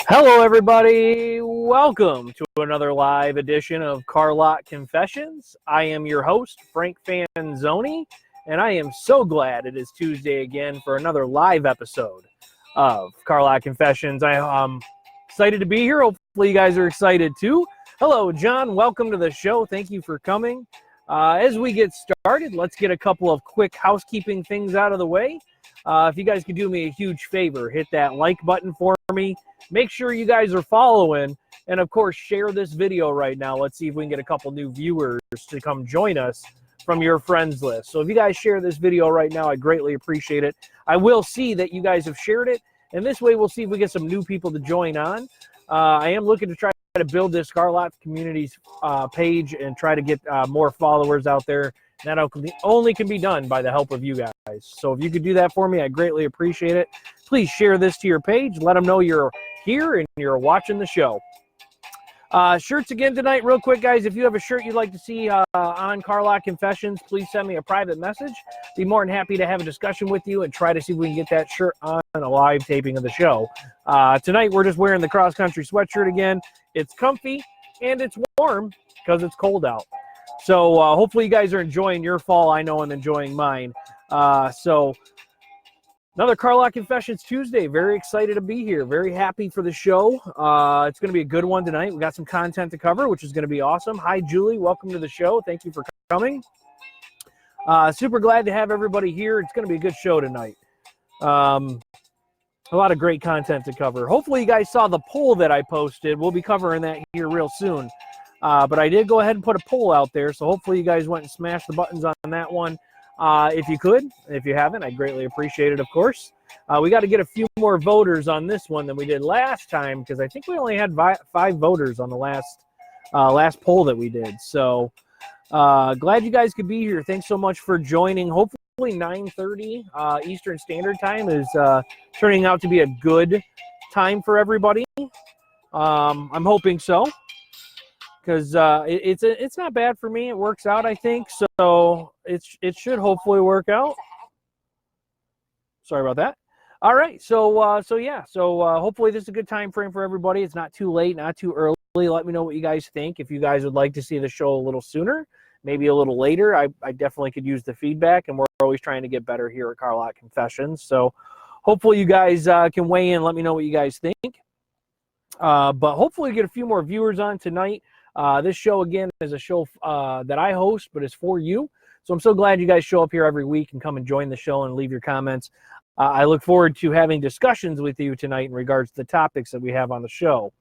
Hello, everybody. Welcome to another live edition of Car Lot Confessions. I am your host, Frank Fanzoni, and I am so glad it is Tuesday again for another live episode of Car Lot Confessions. I am excited to be here. Hopefully, you guys are excited too. Hello, John. Welcome to the show. Thank you for coming. As we get started, let's get a couple of quick housekeeping things out of the way. If you guys could do me a huge favor, hit that like button for me. Make sure you guys are following, and of course, share this video right now. Let's see if we can get a couple new viewers to come join us from your friends list. So if you guys share this video right now, I greatly appreciate it. I will see that you guys have shared it, and this way we'll see if we get some new people to join on. I am looking to try to build this Car Lot Communities page and try to get more followers out there. That only can be done by the help of you guys. So if you could do that for me, I greatly appreciate it. Please share this to your page. Let them know you're here and you're watching the show. Shirts again tonight, real quick, guys. If you have a shirt you'd like to see on Car Lot Confessions, please send me a private message. Be more than happy to have a discussion with you and try to see if we can get that shirt on a live taping of the show. Tonight, we're just wearing the cross-country sweatshirt again. It's comfy and it's warm because it's cold out. So hopefully you guys are enjoying your fall. I know I'm enjoying mine. So another Car Lot Confessions Tuesday. Very excited to be here. Very happy for the show. It's going to be a good one tonight. We got some content to cover, which is going to be awesome. Hi, Julie. Welcome to the show. Thank you for coming. Super glad to have everybody here. It's going to be a good show tonight. A lot of great content to cover. Hopefully you guys saw the poll that I posted. We'll be covering that here real soon. But I did go ahead and put a poll out there, so hopefully you guys went and smashed the buttons on that one. If you could, if you haven't, I'd greatly appreciate it, of course. We got to get a few more voters on this one than we did last time, because I think we only had five voters on the last poll that we did. So glad you guys could be here. Thanks so much for joining. Hopefully 9:30 Eastern Standard Time is turning out to be a good time for everybody. I'm hoping so, because it's not bad for me. It works out, I think. So it should hopefully work out. Sorry about that. All right. So hopefully this is a good time frame for everybody. It's not too late, not too early. Let me know what you guys think. If you guys would like to see the show a little sooner, maybe a little later, I definitely could use the feedback, and we're always trying to get better here at Car Lot Confessions. So hopefully you guys can weigh in. Let me know what you guys think. But hopefully get a few more viewers on tonight. This show, again, is a show that I host, but it's for you. So I'm so glad you guys show up here every week and come and join the show and leave your comments. I look forward to having discussions with you tonight in regards to the topics that we have on the show.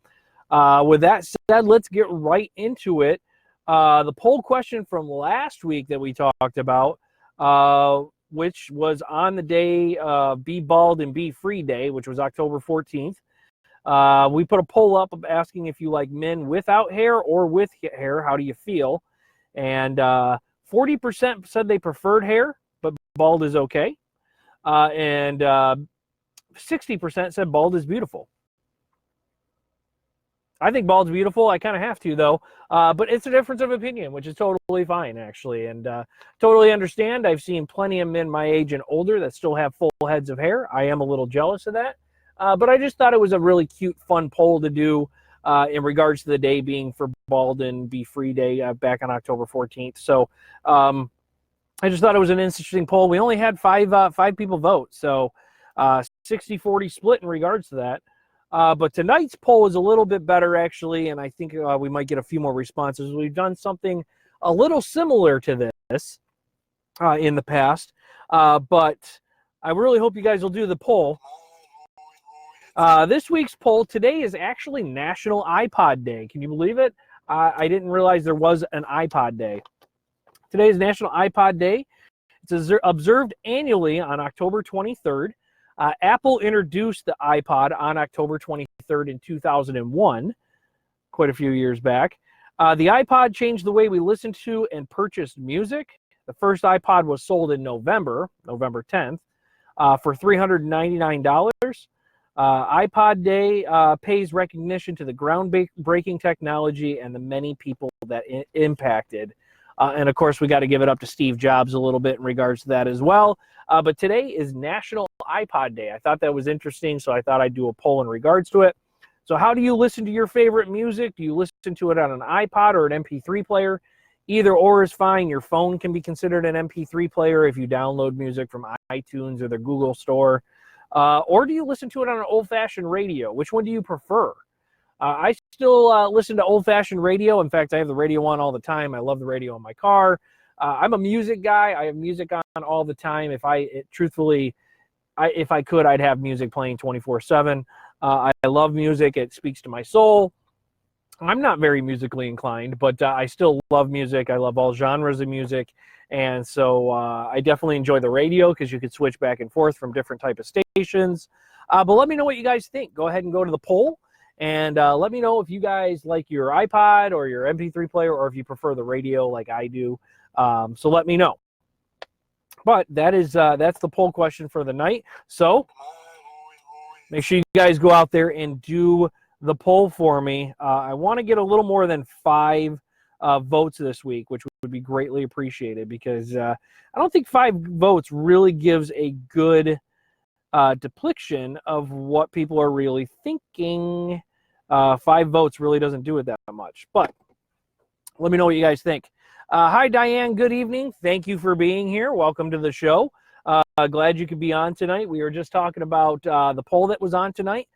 With that said, let's get right into it. The poll question from last week that we talked about, which was on the day Be Bald and Be Free Day, which was October 14th. We put a poll up asking if you like men without hair or with hair. How do you feel? And 40% said they preferred hair, but bald is okay. And 60% said bald is beautiful. I think bald's beautiful. I kind of have to, though. But it's a difference of opinion, which is totally fine, actually. And totally understand. I've seen plenty of men my age and older that still have full heads of hair. I am a little jealous of that. But I just thought it was a really cute, fun poll to do in regards to the day being for Bald and Be Free Day back on October 14th. So I just thought it was an interesting poll. We only had five people vote, so 60-40 split in regards to that. But tonight's poll is a little bit better, actually, and I think we might get a few more responses. We've done something a little similar to this in the past, but I really hope you guys will do the poll. This week's poll today is actually National iPod Day. Can you believe it? I didn't realize there was an iPod Day. Today is National iPod Day. It's observed annually on October 23rd. Apple introduced the iPod on October 23rd in 2001, quite a few years back. The iPod changed the way we listened to and purchased music. The first iPod was sold in November 10th, for $399. iPod Day pays recognition to the groundbreaking technology and the many people that impacted. And of course, we got to give it up to Steve Jobs a little bit in regards to that as well. But today is National iPod Day. I thought that was interesting, so I thought I'd do a poll in regards to it. So how do you listen to your favorite music? Do you listen to it on an iPod or an MP3 player? Either or is fine. Your phone can be considered an MP3 player if you download music from iTunes or the Google Store. Or do you listen to it on an old-fashioned radio? Which one do you prefer? I still listen to old-fashioned radio. In fact, I have the radio on all the time. I love the radio in my car. I'm a music guy. I have music on all the time. If I could, I'd have music playing 24/7. I love music. It speaks to my soul. I'm not very musically inclined, but I still love music. I love all genres of music. And so I definitely enjoy the radio because you could switch back and forth from different type of stations. But let me know what you guys think. Go ahead and go to the poll. And let me know if you guys like your iPod or your MP3 player, or if you prefer the radio like I do. So let me know. But that's the poll question for the night. So make sure you guys go out there and do the poll for me. I want to get a little more than 5 votes this week, which would be greatly appreciated, because I don't think 5 votes really gives a good depiction of what people are really thinking. 5 votes really doesn't do it that much. But let me know what you guys think. Hi, Diane. Good evening. Thank you for being here. Welcome to the show. Glad you could be on tonight. We were just talking about the poll that was on tonight.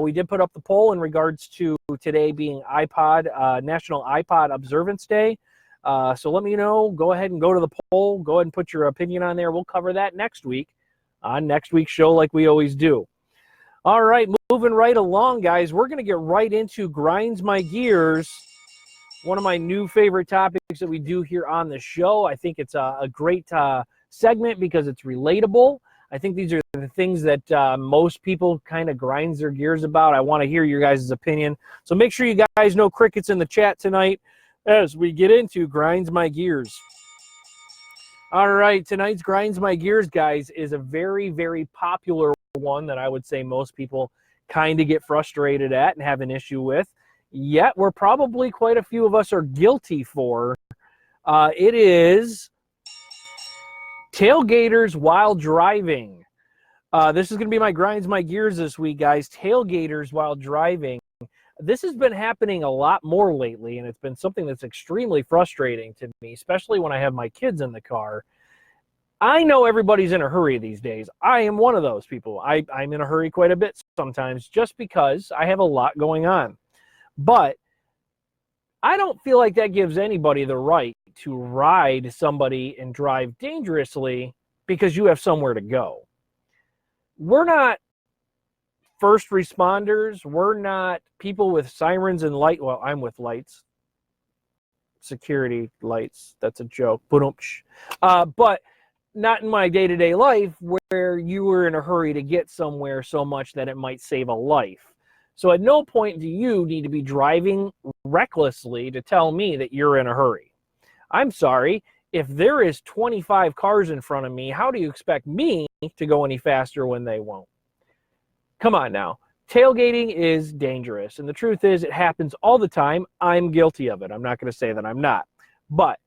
We did put up the poll in regards to today being National iPod Observance Day. So let me know. Go ahead and go to the poll. Go ahead and put your opinion on there. We'll cover that next week on next week's show like we always do. All right, moving right along, guys. We're going to get right into Grinds My Gears, one of my new favorite topics that we do here on the show. I think it's a great segment because it's relatable. I think these are the things that most people kind of grinds their gears about. I want to hear your guys' opinion. So make sure you guys know crickets in the chat tonight as we get into Grinds My Gears. All right, tonight's Grinds My Gears, guys, is a very, very popular one that I would say most people kind of get frustrated at and have an issue with. Yet we're probably quite a few of us are guilty for. It is tailgaters while driving. This is going to be my Grinds My Gears this week, guys. Tailgaters while driving. This has been happening a lot more lately, and it's been something that's extremely frustrating to me, especially when I have my kids in the car. I know everybody's in a hurry these days. I am one of those people. I'm in a hurry quite a bit sometimes just because I have a lot going on. But I don't feel like that gives anybody the right to ride somebody and drive dangerously because you have somewhere to go. We're not first responders. We're not people with sirens and light. Well, I'm with lights. Security lights. That's a joke. But not in my day-to-day life where you were in a hurry to get somewhere so much that it might save a life. So at no point do you need to be driving recklessly to tell me that you're in a hurry. I'm sorry. If there is 25 cars in front of me, how do you expect me to go any faster when they won't? Come on now. Tailgating is dangerous. And the truth is it happens all the time. I'm guilty of it. I'm not going to say that I'm not. But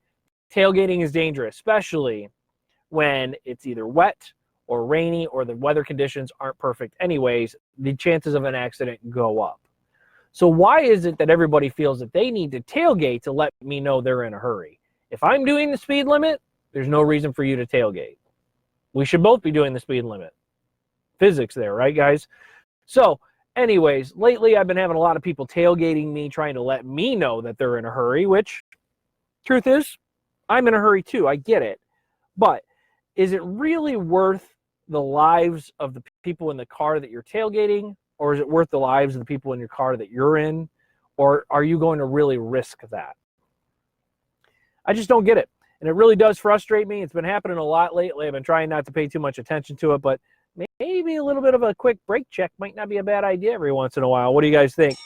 tailgating is dangerous, especially when it's either wet or rainy or the weather conditions aren't perfect anyways. The chances of an accident go up. So why is it that everybody feels that they need to tailgate to let me know they're in a hurry? If I'm doing the speed limit, there's no reason for you to tailgate. We should both be doing the speed limit. Physics there, right, guys? So anyways, lately I've been having a lot of people tailgating me, trying to let me know that they're in a hurry, which, truth is, I'm in a hurry too. I get it. But is it really worth the lives of the people in the car that you're tailgating, or is it worth the lives of the people in your car that you're in, or are you going to really risk that? I just don't get it, and it really does frustrate me. It's been happening a lot lately. I've been trying not to pay too much attention to it, but maybe a little bit of a quick brake check might not be a bad idea every once in a while. What do you guys think?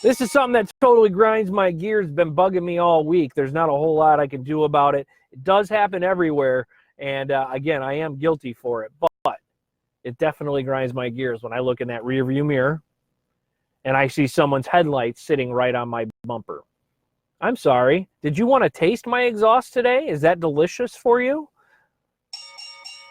This is something that totally grinds my gears, been bugging me all week. There's not a whole lot I can do about it. It does happen everywhere. And again, I am guilty for it, but it definitely grinds my gears when I look in that rearview mirror and I see someone's headlights sitting right on my bumper. I'm sorry. Did you want to taste my exhaust today? Is that delicious for you?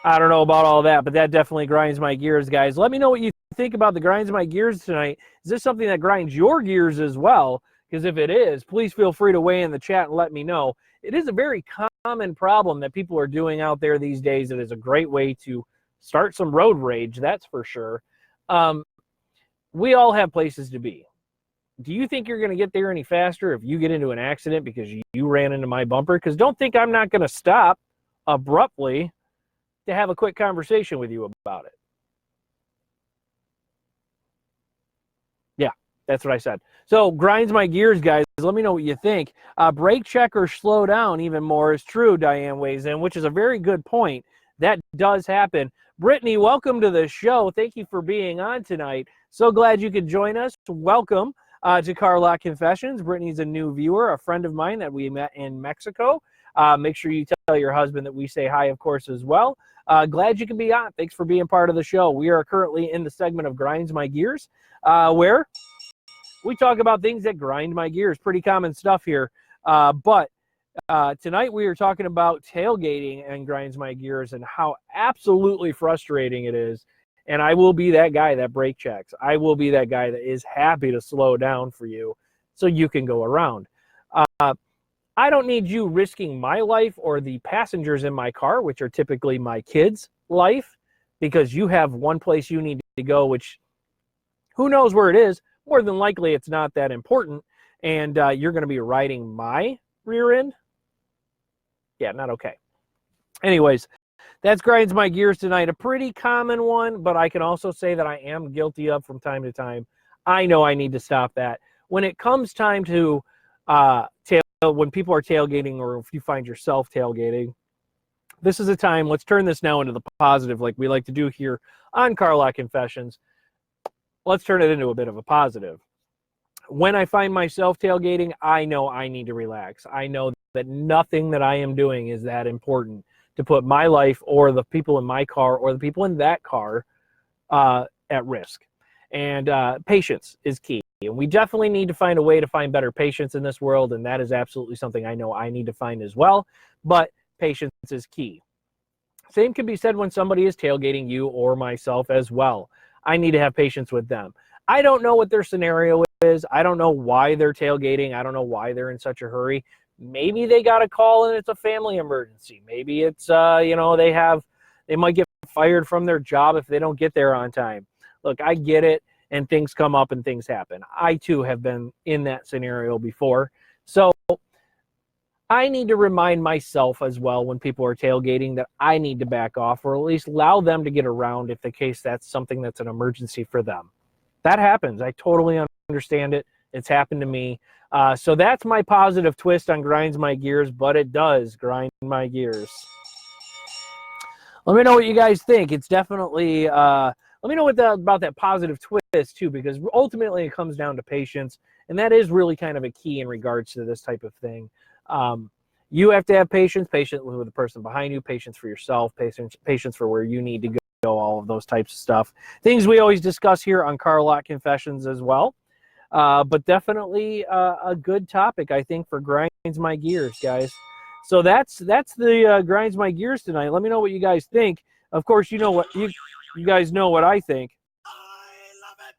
I don't know about all that, but that definitely grinds my gears, guys. Let me know what you think about the Grinds My Gears tonight. Is this something that grinds your gears as well? Because if it is, please feel free to weigh in the chat and let me know. It is a very common problem that people are doing out there these days. It is a great way to start some road rage, that's for sure. We all have places to be. Do you think you're going to get there any faster if you get into an accident because you ran into my bumper? Because don't think I'm not going to stop abruptly to have a quick conversation with you about it. Yeah, that's what I said. So, grinds my gears, guys. Let me know what you think. Brake check or slow down even more is true, Diane weighs in, which is a very good point. That does happen. Brittany, welcome to the show. Thank you for being on tonight. So glad you could join us. Welcome to Car Lot Confessions. Brittany's a new viewer, a friend of mine that we met in Mexico. Make sure you tell your husband that we say hi, of course, as well. Glad you can be on. Thanks for being part of the show. We are currently in the segment of Grinds My Gears, where we talk about things that grind my gears. Pretty common stuff here. But tonight we are talking about tailgating and grinds my gears and how absolutely frustrating it is. And I will be that guy that brake checks. I will be that guy that is happy to slow down for you so you can go around. I don't need you risking my life or the passengers in my car, which are typically my kids' life, because you have one place you need to go, which who knows where it is. More than likely, it's not that important. And you're going to be riding my rear end. Yeah, not okay. Anyways, that's Grinds My Gears tonight. A pretty common one, but I can also say that I am guilty of from time to time. I know I need to stop that. When it comes time to when people are tailgating, or if you find yourself tailgating, this is a time. Let's turn this now into the positive, like we like to do here on Car Lot Confessions. Let's turn it into a bit of a positive. When I find myself tailgating, I know I need to relax. I know that nothing that I am doing is that important to put my life or the people in my car or the people in that car at risk. And patience is key. And we definitely need to find a way to find better patience in this world, and that is absolutely something I know I need to find as well. But patience is key. Same can be said when somebody is tailgating you or myself as well. I need to have patience with them. I don't know what their scenario is. I don't know why they're tailgating. I don't know why they're in such a hurry. Maybe they got a call and it's a family emergency. Maybe it's, they might get fired from their job if they don't get there on time. Look, I get it, and things come up and things happen. I, too, have been in that scenario before. So I need to remind myself as well when people are tailgating that I need to back off, or at least allow them to get around if the case that's something that's an emergency for them. That happens. I totally understand it. It's happened to me. So that's my positive twist on Grinds My Gears, but it does grind my gears. Let me know what you guys think. It's definitely, let me know about that positive twist too, because ultimately it comes down to patience, and that is really kind of a key in regards to this type of thing. You have to have patience with the person behind you, patience for yourself, patience for where you need to go, all of those types of stuff. Things we always discuss here on Car Lot Confessions as well. But definitely a good topic, I think, for Grinds My Gears, guys. So that's the Grinds My Gears tonight. Let me know what you guys think. Of course, you know what you guys know what I think. I love it.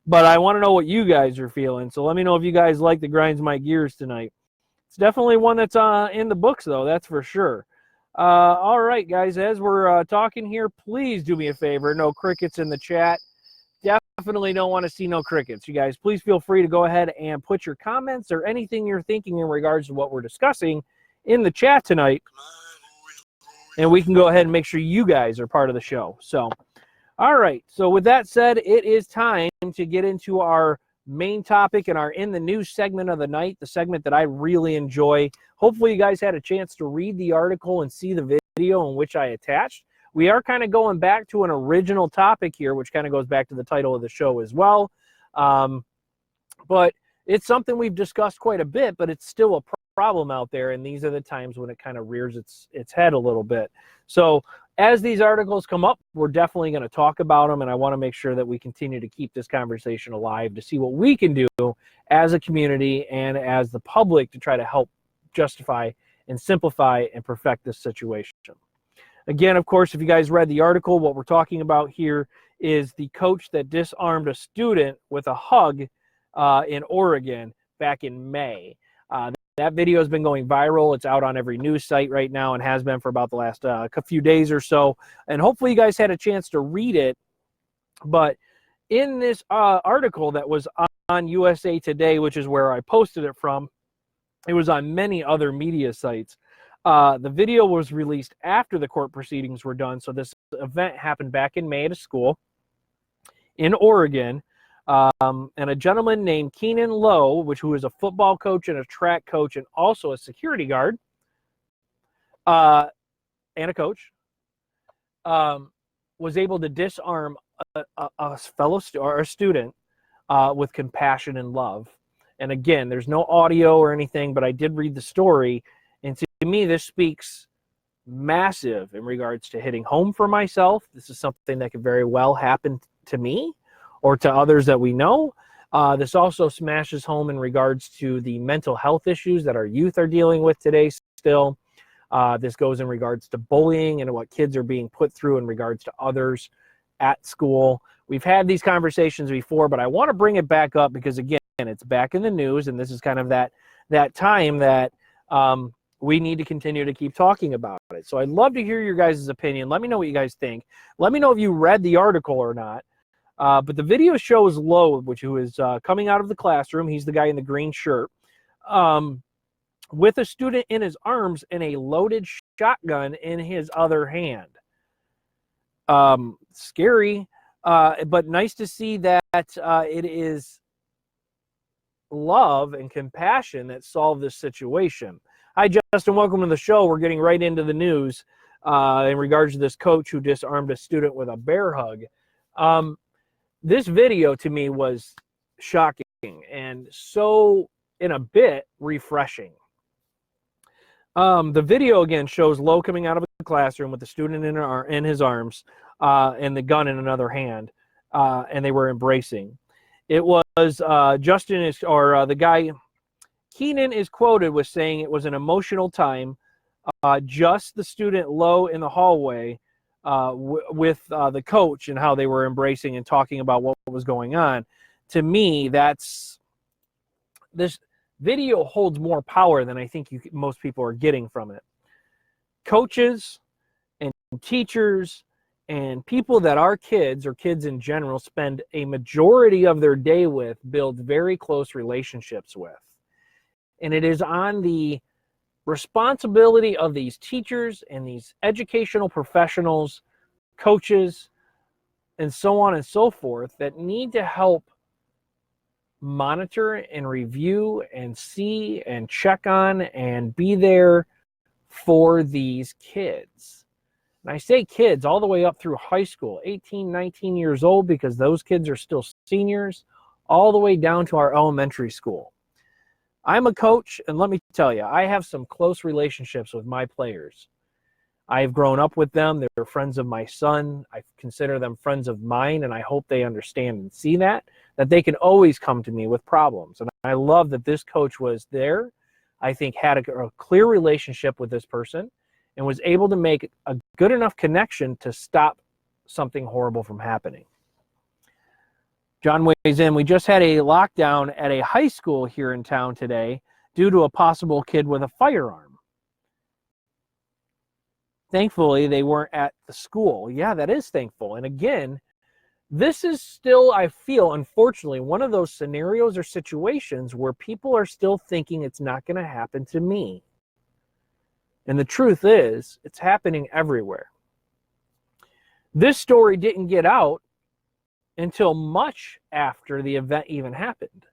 But I want to know what you guys are feeling. So let me know if you guys like the Grinds My Gears tonight. It's definitely one that's in the books, though. That's for sure. All right, guys. As we're talking here, please do me a favor. No crickets in the chat. Definitely don't want to see no crickets. You guys, please feel free to go ahead and put your comments or anything you're thinking in regards to what we're discussing in the chat tonight. And we can go ahead and make sure you guys are part of the show. So, all right. So with that said, it is time to get into our main topic and our In the News segment of the night, the segment that I really enjoy. Hopefully you guys had a chance to read the article and see the video in which I attached. We are kind of going back to an original topic here, which kind of goes back to the title of the show as well. But it's something we've discussed quite a bit, but it's still a problem out there, and these are the times when it kind of rears its head a little bit. So as these articles come up, we're definitely going to talk about them, and I want to make sure that we continue to keep this conversation alive to see what we can do as a community and as the public to try to help justify and simplify and perfect this situation. Again, of course, if you guys read the article, what we're talking about here is the coach that disarmed a student with a hug in Oregon back in May. That video has been going viral. It's out on every news site right now and has been for about the last few days or so. And hopefully you guys had a chance to read it. But in this article that was on USA Today, which is where I posted it from, it was on many other media sites. The video was released after the court proceedings were done. So this event happened back in May at a school in Oregon. And a gentleman named Kenan Lowe, who is a football coach and a track coach and also a security guard and a coach, was able to disarm a fellow student with compassion and love. And again, there's no audio or anything, but I did read the story. And to me, this speaks massive in regards to hitting home for myself. This is something that could very well happen to me or to others that we know. This also smashes home in regards to the mental health issues that our youth are dealing with today still. This goes in regards to bullying and what kids are being put through in regards to others at school. We've had these conversations before, but I want to bring it back up because, again, it's back in the news, and this is kind of that time that we need to continue to keep talking about it. So I'd love to hear your guys' opinion. Let me know what you guys think. Let me know if you read the article or not. But the video shows Lowe, who is coming out of the classroom. He's the guy in the green shirt, with a student in his arms and a loaded shotgun in his other hand. Scary, but nice to see that it is love and compassion that solved this situation. Hi, Justin. Welcome to the show. We're getting right into the news in regards to this coach who disarmed a student with a bear hug. This video to me was shocking and so, in a bit, refreshing. The video again shows Lowe coming out of the classroom with the student in his arms and the gun in another hand, and they were embracing. It was the guy Kenan is quoted with saying it was an emotional time. Just the student Lowe in the hallway with the coach and how they were embracing and talking about what was going on. To me, this video holds more power than I think most people are getting from it. Coaches and teachers and people that our kids or kids in general spend a majority of their day with build very close relationships with. And it is on the responsibility of these teachers and these educational professionals, coaches, and so on and so forth that need to help monitor and review and see and check on and be there for these kids. And I say kids all the way up through high school, 18, 19 years old, because those kids are still seniors, all the way down to our elementary school. I'm a coach, and let me tell you, I have some close relationships with my players. I have grown up with them. They're friends of my son. I consider them friends of mine, and I hope they understand and see that they can always come to me with problems. And I love that this coach was there, I think had a clear relationship with this person and was able to make a good enough connection to stop something horrible from happening. John weighs in, we just had a lockdown at a high school here in town today due to a possible kid with a firearm. Thankfully, they weren't at the school. Yeah, that is thankful. And again, this is still, I feel, unfortunately, one of those scenarios or situations where people are still thinking it's not going to happen to me. And the truth is, it's happening everywhere. This story didn't get out until much after the event even happened.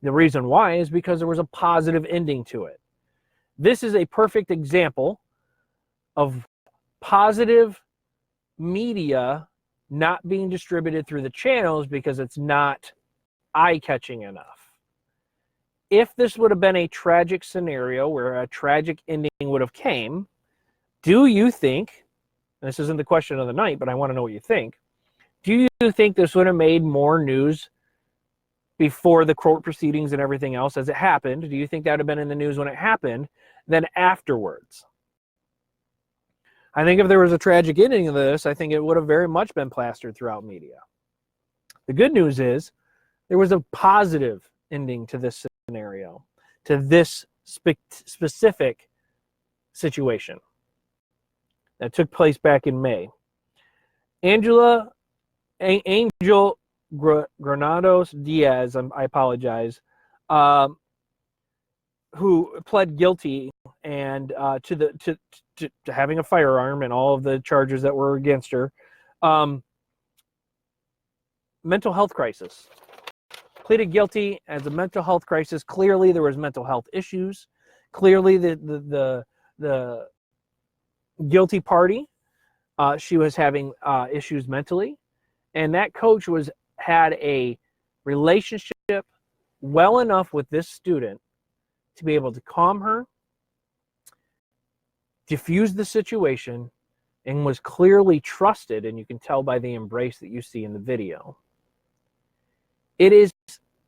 The reason why is because there was a positive ending to it. This is a perfect example of positive media not being distributed through the channels because it's not eye-catching enough. If this would have been a tragic scenario where a tragic ending would have came, do you think, and this isn't the question of the night, but I want to know what you think, do you think this would have made more news before the court proceedings and everything else as it happened? Do you think that would have been in the news when it happened than afterwards? I think if there was a tragic ending of this, I think it would have very much been plastered throughout media. The good news is there was a positive ending to this scenario, to this specific situation that took place back in May. Angel Granados Diaz, I apologize, who pled guilty and to having a firearm and all of the charges that were against her. Mental health crisis. Pleaded guilty as a mental health crisis. Clearly, there was mental health issues. Clearly, the guilty party, she was having issues mentally, and that coach had a relationship well enough with this student to be able to calm her, diffuse the situation, and was clearly trusted, and you can tell by the embrace that you see in the video. It is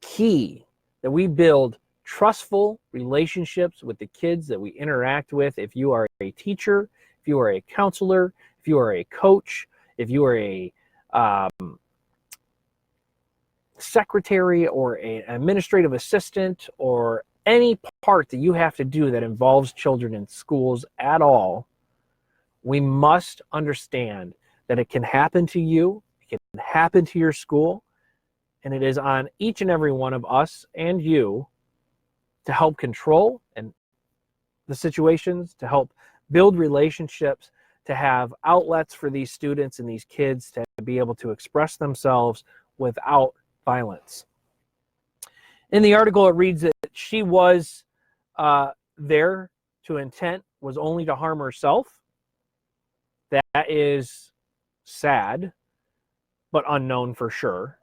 key that we build trustful relationships with the kids that we interact with. If you are a teacher, if you are a counselor, if you are a coach, if you are a secretary or an administrative assistant, or any part that you have to do that involves children in schools at all, we must understand that it can happen to you, it can happen to your school, and it is on each and every one of us and you to help control and the situations, to help build relationships, to have outlets for these students and these kids to be able to express themselves without violence. In the article, it reads that she was there to intent was only to harm herself. That is sad, but unknown for sure.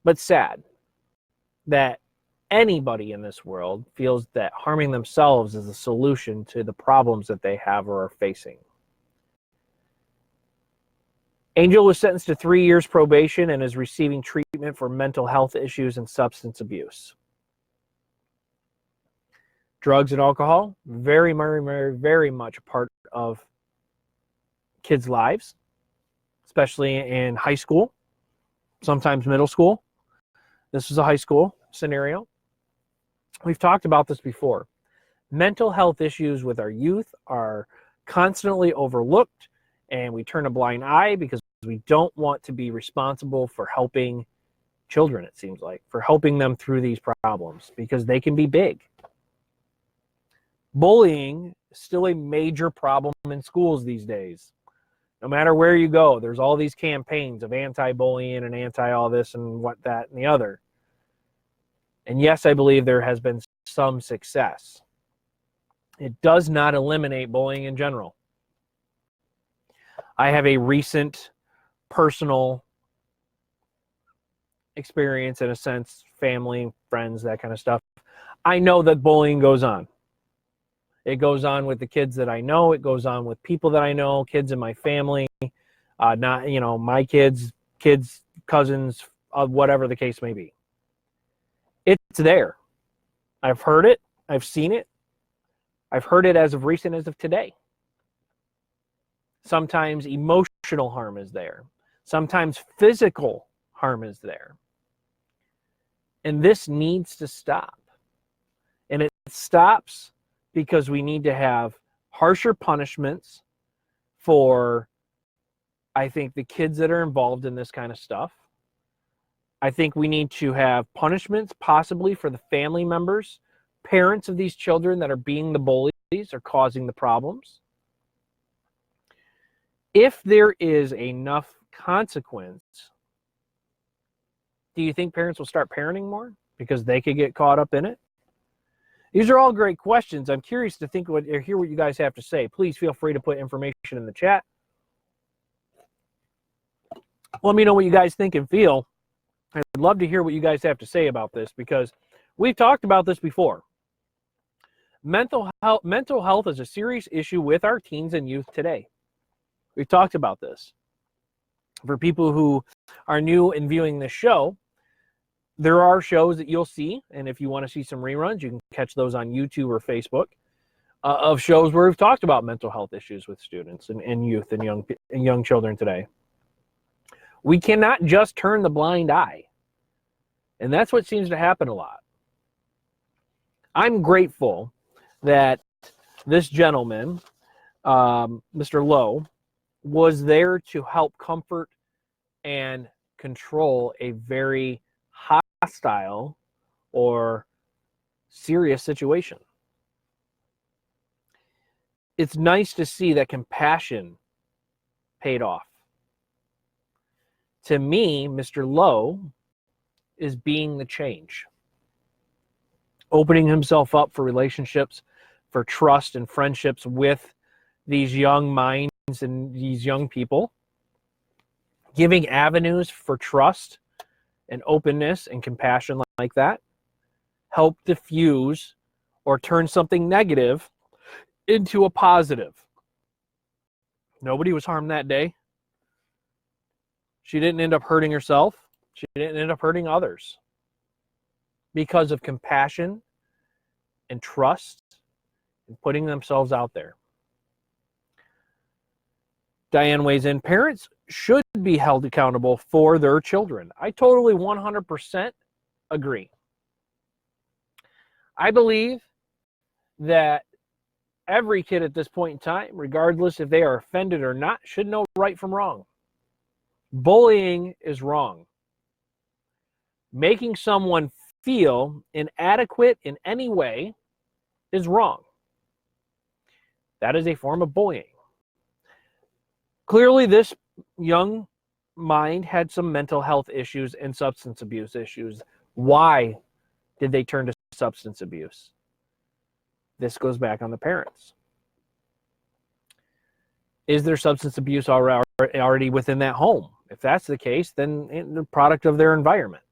But sad that anybody in this world feels that harming themselves is a solution to the problems that they have or are facing. Angel was sentenced to 3 years probation and is receiving treatment for mental health issues and substance abuse. Drugs and alcohol, very, very, very, very much a part of kids' lives, especially in high school, sometimes middle school. This is a high school scenario. We've talked about this before. Mental health issues with our youth are constantly overlooked, and we turn a blind eye because we don't want to be responsible for helping children, it seems like, for helping them through these problems, because they can be big. Bullying is still a major problem in schools these days. No matter where you go, there's all these campaigns of anti-bullying and anti-all this and what, that, and the other. And yes, I believe there has been some success. It does not eliminate bullying in general. I have a recent personal experience, in a sense, family, friends, that kind of stuff. I know that bullying goes on. It goes on with the kids that I know. It goes on with people that I know, kids in my family, not, my kids, cousins, whatever the case may be. It's there. I've heard it. I've seen it. I've heard it as of recent as of today. Sometimes emotional harm is there. Sometimes physical harm is there. And this needs to stop. And it stops because we need to have harsher punishments for, I think, the kids that are involved in this kind of stuff. I think we need to have punishments possibly for the family members, parents of these children that are being the bullies or causing the problems. If there is enough consequence, do you think parents will start parenting more because they could get caught up in it? These are all great questions. I'm curious to hear what you guys have to say. Please feel free to put information in the chat. Let me know what you guys think and feel. I'd love to hear what you guys have to say about this, because we've talked about this before. Mental health is a serious issue with our teens and youth today. We've talked about this. For people who are new in viewing this show, there are shows that you'll see, and if you want to see some reruns, you can catch those on YouTube or Facebook. of shows where we've talked about mental health issues with students and youth and young children today. We cannot just turn the blind eye. And that's what seems to happen a lot. I'm grateful that this gentleman, Mr. Lowe, was there to help comfort and control a very hostile or serious situation. It's nice to see that compassion paid off. To me, Mr. Lowe is being the change. Opening himself up for relationships, for trust and friendships with these young minds and these young people. Giving avenues for trust and openness and compassion like that help diffuse or turn something negative into a positive. Nobody was harmed that day. She didn't end up hurting herself. She didn't end up hurting others because of compassion and trust and putting themselves out there. Diane weighs in, parents should be held accountable for their children. I totally 100% agree. I believe that every kid at this point in time, regardless if they are offended or not, should know right from wrong. Bullying is wrong. Making someone feel inadequate in any way is wrong. That is a form of bullying. Clearly, this young mind had some mental health issues and substance abuse issues. Why did they turn to substance abuse? This goes back on the parents. Is there substance abuse already within that home? If that's the case, then the product of their environment.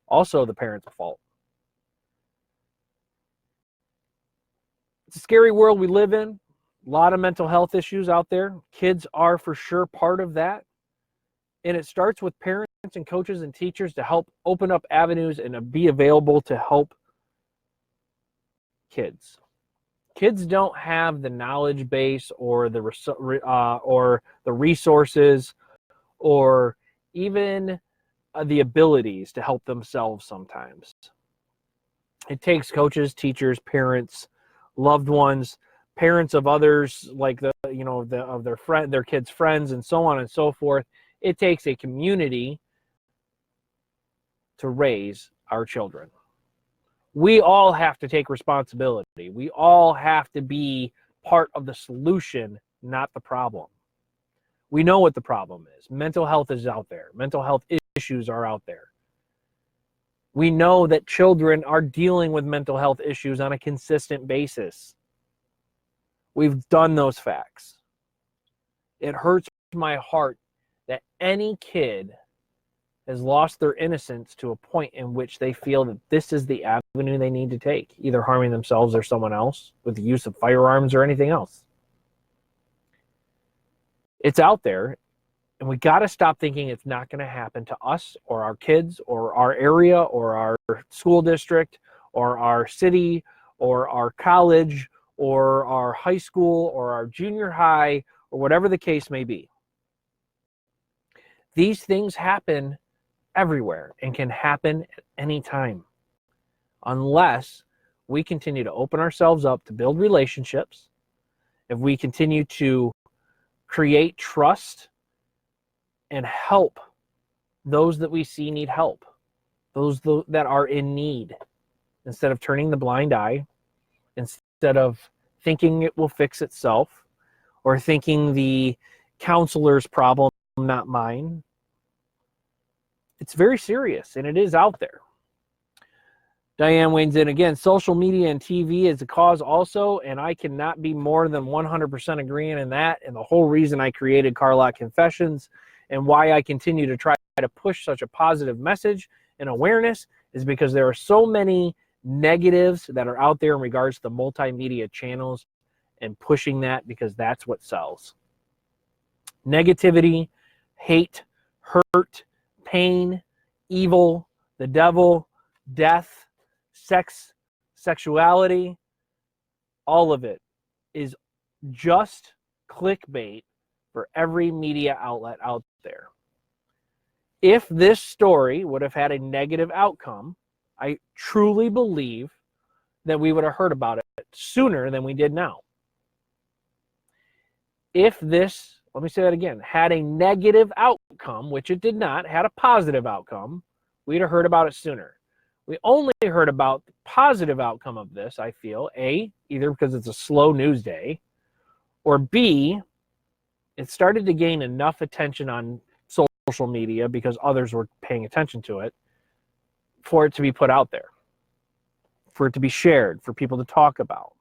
Also the parents' fault. It's a scary world we live in. A lot of mental health issues out there. Kids are for sure part of that. And it starts with parents and coaches and teachers to help open up avenues and be available to help kids. Kids don't have the knowledge base or the resources or even the abilities to help themselves sometimes. It takes coaches, teachers, parents, loved ones, parents of others, like of their kids' friends, and so on and so forth. It takes a community to raise our children. We all have to take responsibility. We all have to be part of the solution, not the problem. We know what the problem is. Mental health is out there. Mental health issues are out there. We know that children are dealing with mental health issues on a consistent basis. We've done those facts. It hurts my heart that any kid has lost their innocence to a point in which they feel that this is the avenue they need to take, either harming themselves or someone else with the use of firearms or anything else. It's out there, and we got to stop thinking it's not going to happen to us or our kids or our area or our school district or our city or our college or our high school or our junior high or whatever the case may be. These things happen everywhere and can happen at any time unless we continue to open ourselves up to build relationships, if we continue to create trust and help those that we see need help, those that are in need, instead of turning the blind eye, instead of thinking it will fix itself or thinking the counselor's problem, not mine. It's very serious, and it is out there. Diane weighs in again. Social media and TV is a cause also, and I cannot be more than 100% agreeing in that. And the whole reason I created Car Lot Confessions and why I continue to try to push such a positive message and awareness is because there are so many negatives that are out there in regards to the multimedia channels and pushing that because that's what sells. Negativity, hate, hurt, pain, evil, the devil, death, sex, sexuality, all of it is just clickbait for every media outlet out there. If this story would have had a negative outcome, I truly believe that we would have heard about it sooner than we did now. If this, let me say that again, had a negative outcome, which it did not, had a positive outcome, we'd have heard about it sooner. We only heard about the positive outcome of this, I feel, A, either because it's a slow news day, or B, it started to gain enough attention on social media because others were paying attention to it for it to be put out there, for it to be shared, for people to talk about.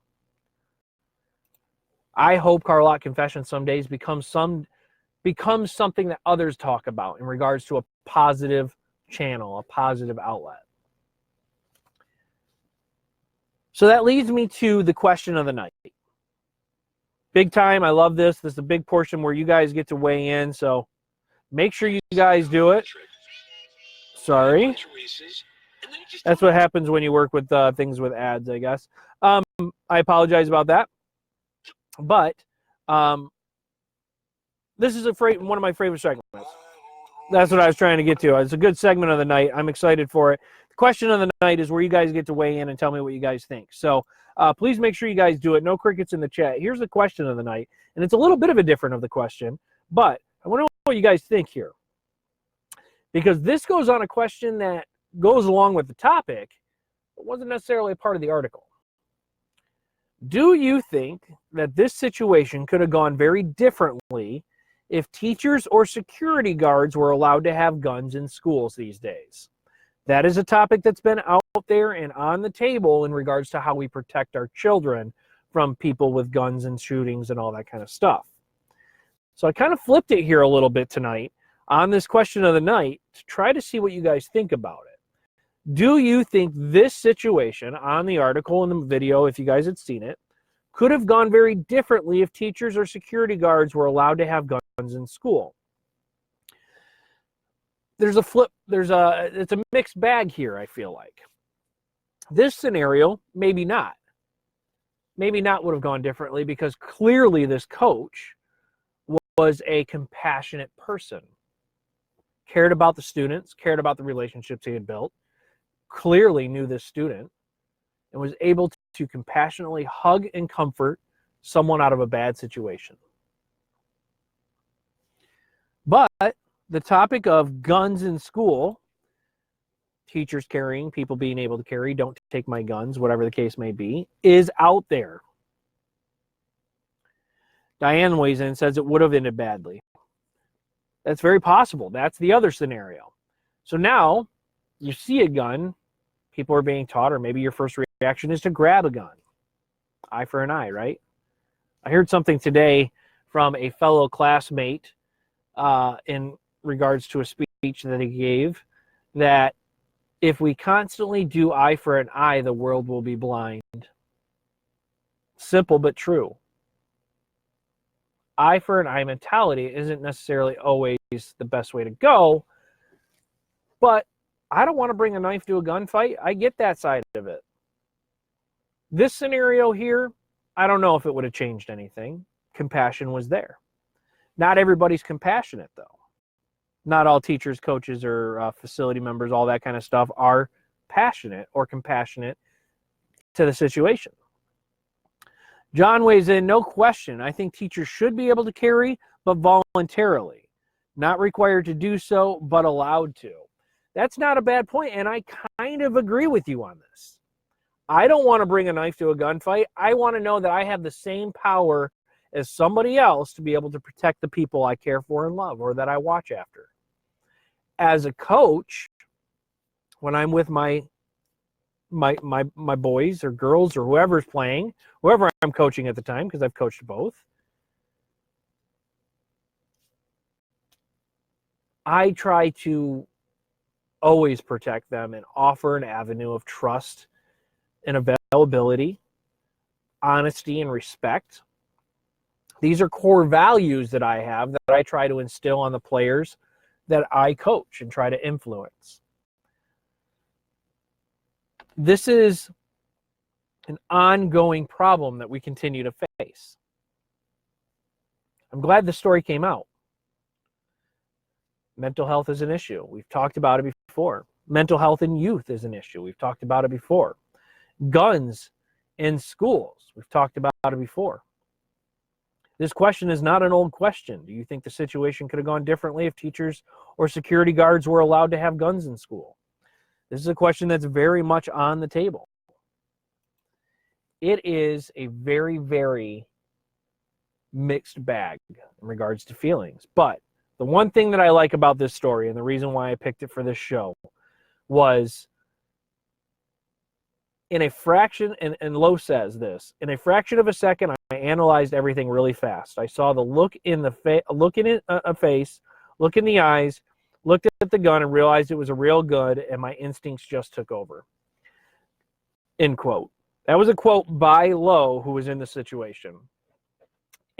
I hope Car Lot Confessions some days becomes something that others talk about in regards to a positive channel, a positive outlet. So that leads me to the question of the night. Big time. I love this. This is a big portion where you guys get to weigh in. So make sure you guys do it. Sorry. That's what happens when you work with things with ads, I guess. I apologize about that. But this is one of my favorite segments. That's what I was trying to get to. It's a good segment of the night. I'm excited for it. The question of the night is where you guys get to weigh in and tell me what you guys think. So please make sure you guys do it. No crickets in the chat. Here's the question of the night. And it's a little bit of a different of the question, but I want to know what you guys think here. Because this goes on a question that goes along with the topic, but wasn't necessarily a part of the article. Do you think that this situation could have gone very differently if teachers or security guards were allowed to have guns in schools these days? That is a topic that's been out there and on the table in regards to how we protect our children from people with guns and shootings and all that kind of stuff. So I kind of flipped it here a little bit tonight on this question of the night to try to see what you guys think about it. Do you think this situation on the article and the video, if you guys had seen it, could have gone very differently if teachers or security guards were allowed to have guns in school? It's a mixed bag here, I feel like. This scenario, maybe not. Maybe not would have gone differently because clearly this coach was a compassionate person. Cared about the students, cared about the relationships he had built, clearly knew this student, and was able to compassionately hug and comfort someone out of a bad situation. But the topic of guns in school, teachers carrying, people being able to carry, don't take my guns, whatever the case may be, is out there. Diane weighs in and says it would have ended badly. That's very possible. That's the other scenario. So now you see a gun, people are being taught, or maybe your first reaction is to grab a gun. Eye for an eye, right? I heard something today from a fellow classmate in regards to a speech that he gave, that if we constantly do eye for an eye, the world will be blind. Simple but true. Eye for an eye mentality isn't necessarily always the best way to go, but I don't want to bring a knife to a gunfight. I get that side of it. This scenario here, I don't know if it would have changed anything. Compassion was there. Not everybody's compassionate, though. Not all teachers, coaches, or facility members, all that kind of stuff, are passionate or compassionate to the situation. John weighs in, no question. I think teachers should be able to carry, but voluntarily. Not required to do so, but allowed to. That's not a bad point, and I kind of agree with you on this. I don't want to bring a knife to a gunfight. I want to know that I have the same power as somebody else to be able to protect the people I care for and love, or that I watch after. As a coach, when I'm with my boys or girls or whoever's playing, whoever I'm coaching at the time, because I've coached both, I try to always protect them and offer an avenue of trust and availability, honesty, and respect. These are core values that I have that I try to instill on the players that I coach and try to influence. This is an ongoing problem that we continue to face. I'm glad the story came out. Mental health is an issue. We've talked about it before. Mental health in youth is an issue. We've talked about it before. Guns in schools. We've talked about it before. This question is not an old question. Do you think the situation could have gone differently if teachers or security guards were allowed to have guns in school? This is a question that's very much on the table. It is a very, very mixed bag in regards to feelings. But the one thing that I like about this story, and the reason why I picked it for this show, was in a fraction, and Lowe says this, in a fraction of a second, I analyzed everything really fast. I saw the look in the face, look in the eyes, looked at the gun and realized it was a real gun, and my instincts just took over. End quote. That was a quote by Lowe, who was in the situation.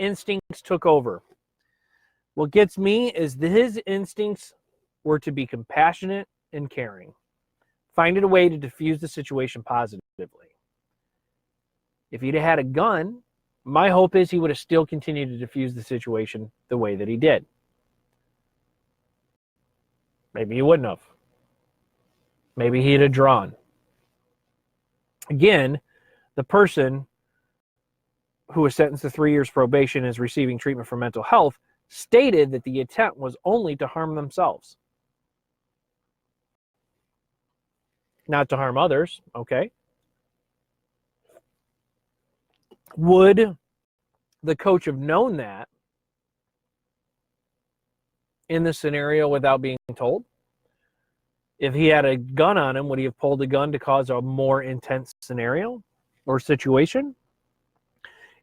Instincts took over. What gets me is that his instincts were to be compassionate and caring. Find a way to diffuse the situation positively. If he'd have had a gun, my hope is he would have still continued to diffuse the situation the way that he did. Maybe he wouldn't have. Maybe he'd have drawn. Again, the person who was sentenced to 3 years probation and is receiving treatment for mental health stated that the intent was only to harm themselves. Not to harm others, okay? Would the coach have known that in the scenario without being told? If he had a gun on him, would he have pulled a gun to cause a more intense scenario or situation?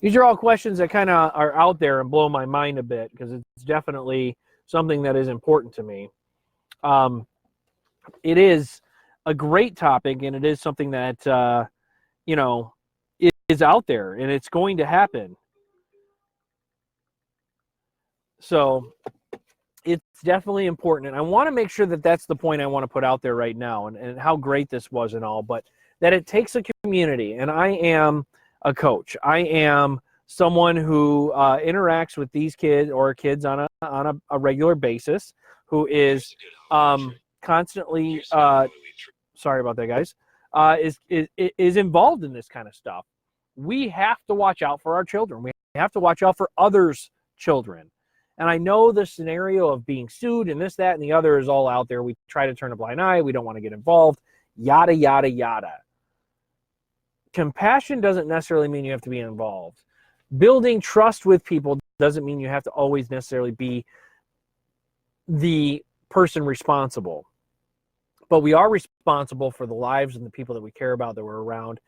These are all questions that kind of are out there and blow my mind a bit, because it's definitely something that is important to me. It is a great topic, and it is something that, is out there, and it's going to happen. So it's definitely important, and I want to make sure that that's the point I want to put out there right now, and how great this was and all, but that it takes a community, and I am a coach. I am someone who interacts with these kids or kids on a regular basis, who is constantly sorry about that, guys, is involved in this kind of stuff. We have to watch out for our children. We have to watch out for others' children. And I know the scenario of being sued and this, that, and the other is all out there. We try to turn a blind eye. We don't want to get involved. Yada, yada, yada. Compassion doesn't necessarily mean you have to be involved. Building trust with people doesn't mean you have to always necessarily be the person responsible. But we are responsible for the lives and the people that we care about, that we're around.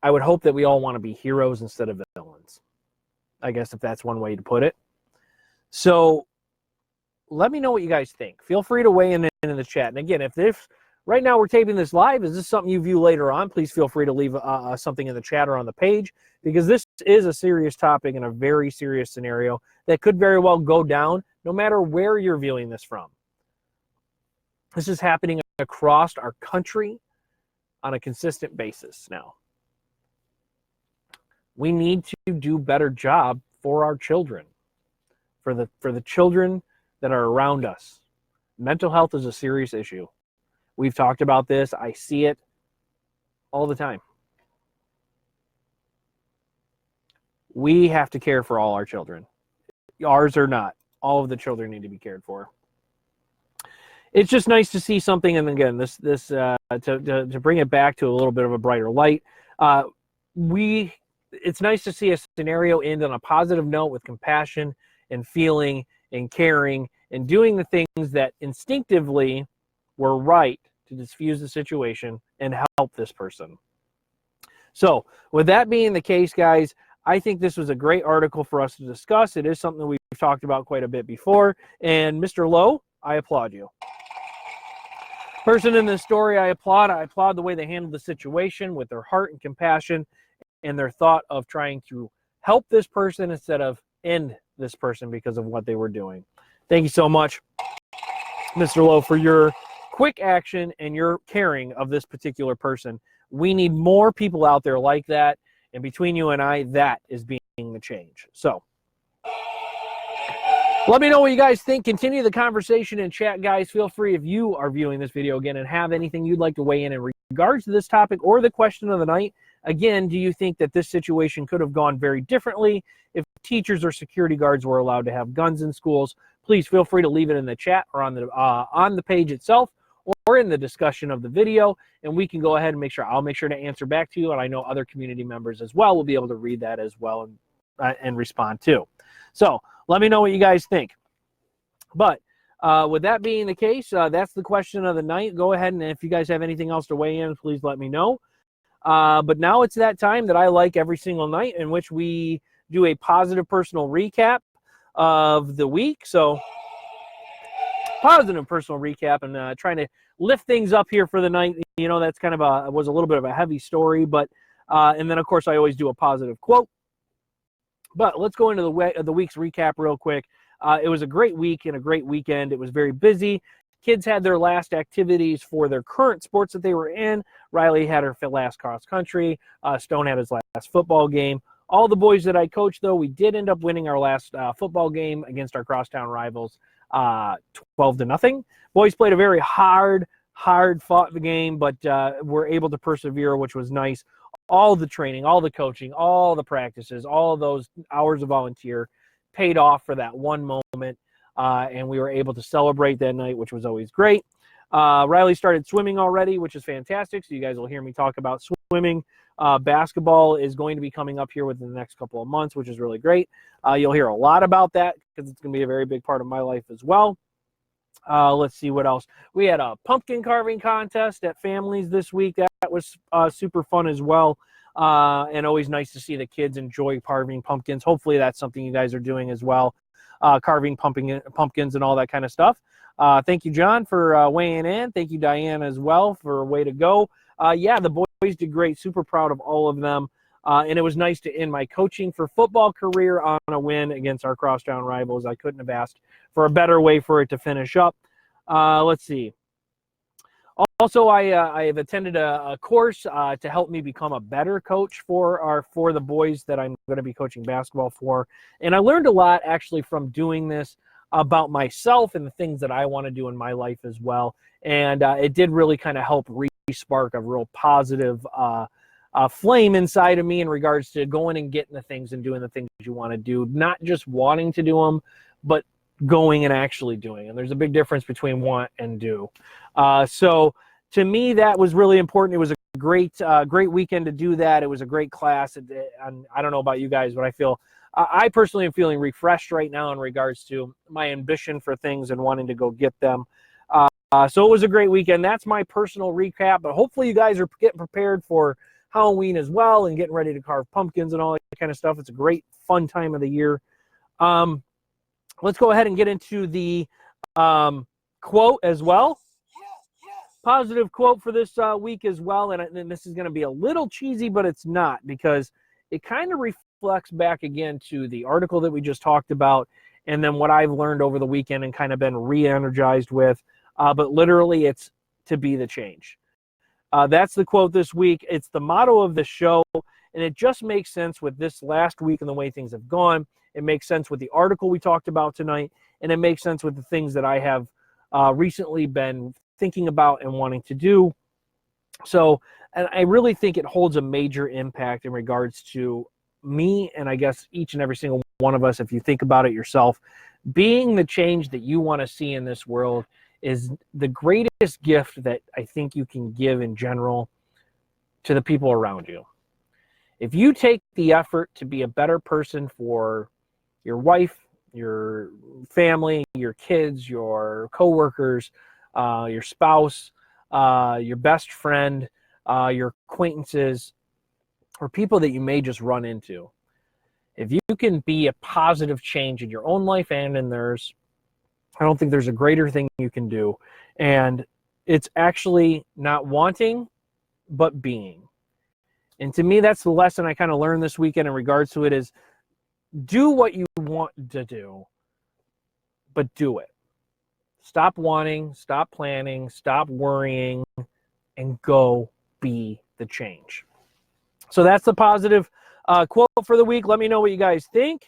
I would hope that we all want to be heroes instead of villains, I guess, if that's one way to put it. So let me know what you guys think. Feel free to weigh in the chat. And again, if right now we're taping this live, is this something you view later on? Please feel free to leave something in the chat or on the page, because this is a serious topic and a very serious scenario that could very well go down no matter where you're viewing this from. This is happening across our country on a consistent basis now. We need to do a better job for our children, for the children that are around us. Mental health is a serious issue. We've talked about this. I see it all the time. We have to care for all our children. Ours or not. All of the children need to be cared for. It's just nice to see something, and again, to bring it back to a little bit of a brighter light. It's nice to see a scenario end on a positive note with compassion and feeling and caring and doing the things that instinctively were right to diffuse the situation and help this person. So with that being the case, guys, I think this was a great article for us to discuss. It is something we've talked about quite a bit before. And Mr. Lowe, I applaud you. Person in this story, I applaud the way they handled the situation with their heart and compassion and their thought of trying to help this person instead of end this person because of what they were doing. Thank you so much, Mr. Lowe, for your quick action and you're caring of this particular person. We need more people out there like that. And between you and I, that is being the change. So let me know what you guys think. Continue the conversation in chat, guys. Feel free, if you are viewing this video again and have anything you'd like to weigh in regards to this topic or the question of the night. Again, do you think that this situation could have gone very differently if teachers or security guards were allowed to have guns in schools? Please feel free to leave it in the chat or on the page itself or in the discussion of the video, and we can go ahead and I'll make sure to answer back to you, and I know other community members as well will be able to read that as well and respond too. So let me know what you guys think. But with that being the case, that's the question of the night. Go ahead, and if you guys have anything else to weigh in, please let me know. But now it's that time that I like every single night in which we do a positive personal recap of the week. So positive personal recap and trying to lift things up here for the night. You know, that's kind of was a little bit of a heavy story, but and then of course I always do a positive quote. But let's go into the week's recap real quick. It was a great week and a great weekend. It was very busy. Kids had their last activities for their current sports that they were in. Riley had her last cross country. Stone had his last football game. All the boys that I coached, though, we did end up winning our last football game against our crosstown rivals, 12-0. Boys played a very hard fought game, but were able to persevere, which was nice. All the training, all the coaching, all the practices, all of those hours of volunteer paid off for that one moment, and we were able to celebrate that night, which was always great. Riley started swimming already, which is fantastic, so you guys will hear me talk about swimming. Basketball is going to be coming up here within the next couple of months, which is really great. You'll hear a lot about that because it's going to be a very big part of my life as well. Let's see what else. We had a pumpkin carving contest at Families this week. That was super fun as well, and always nice to see the kids enjoy carving pumpkins. Hopefully that's something you guys are doing as well, carving pumpkins and all that kind of stuff. Thank you, John, for weighing in. Thank you, Diane, as well, for a way to go. Yeah, the boys did great. Super proud of all of them. And it was nice to end my coaching for football career on a win against our crosstown rivals. I couldn't have asked for a better way for it to finish up. Let's see. Also, I have attended a course to help me become a better coach for the boys that I'm going to be coaching basketball for. And I learned a lot actually from doing this about myself and the things that I want to do in my life as well. And it did really kind of help re-spark a real positive flame inside of me in regards to going and getting the things and doing the things you want to do, not just wanting to do them, but going and actually doing. And there's a big difference between want and do. So to me, that was really important. It was a great weekend to do that. It was a great class. And I don't know about you guys, but I personally am feeling refreshed right now in regards to my ambition for things and wanting to go get them. So it was a great weekend. That's my personal recap, but hopefully you guys are getting prepared for Halloween as well and getting ready to carve pumpkins and all that kind of stuff. It's a great, fun time of the year. Let's go ahead and get into the quote as well. Positive quote for this week as well, and this is going to be a little cheesy, but it's not, because it kind of reflects back again to the article that we just talked about and then what I've learned over the weekend and kind of been re-energized with. But literally, it's to be the change. That's the quote this week. It's the motto of the show, and it just makes sense with this last week and the way things have gone. It makes sense with the article we talked about tonight, and it makes sense with the things that I have recently been thinking about and wanting to do. So, and I really think it holds a major impact in regards to me, and I guess each and every single one of us, if you think about it yourself. Being the change that you want to see in this world is the greatest gift that I think you can give in general to the people around you. If you take the effort to be a better person for your wife, your family, your kids, your coworkers, your spouse, your best friend, your acquaintances, or people that you may just run into, if you can be a positive change in your own life and in theirs, I don't think there's a greater thing you can do. And it's actually not wanting, but being. And to me, that's the lesson I kind of learned this weekend in regards to it is do what you want to do, but do it. Stop wanting, stop planning, stop worrying, and go be the change. So that's the positive quote for the week. Let me know what you guys think.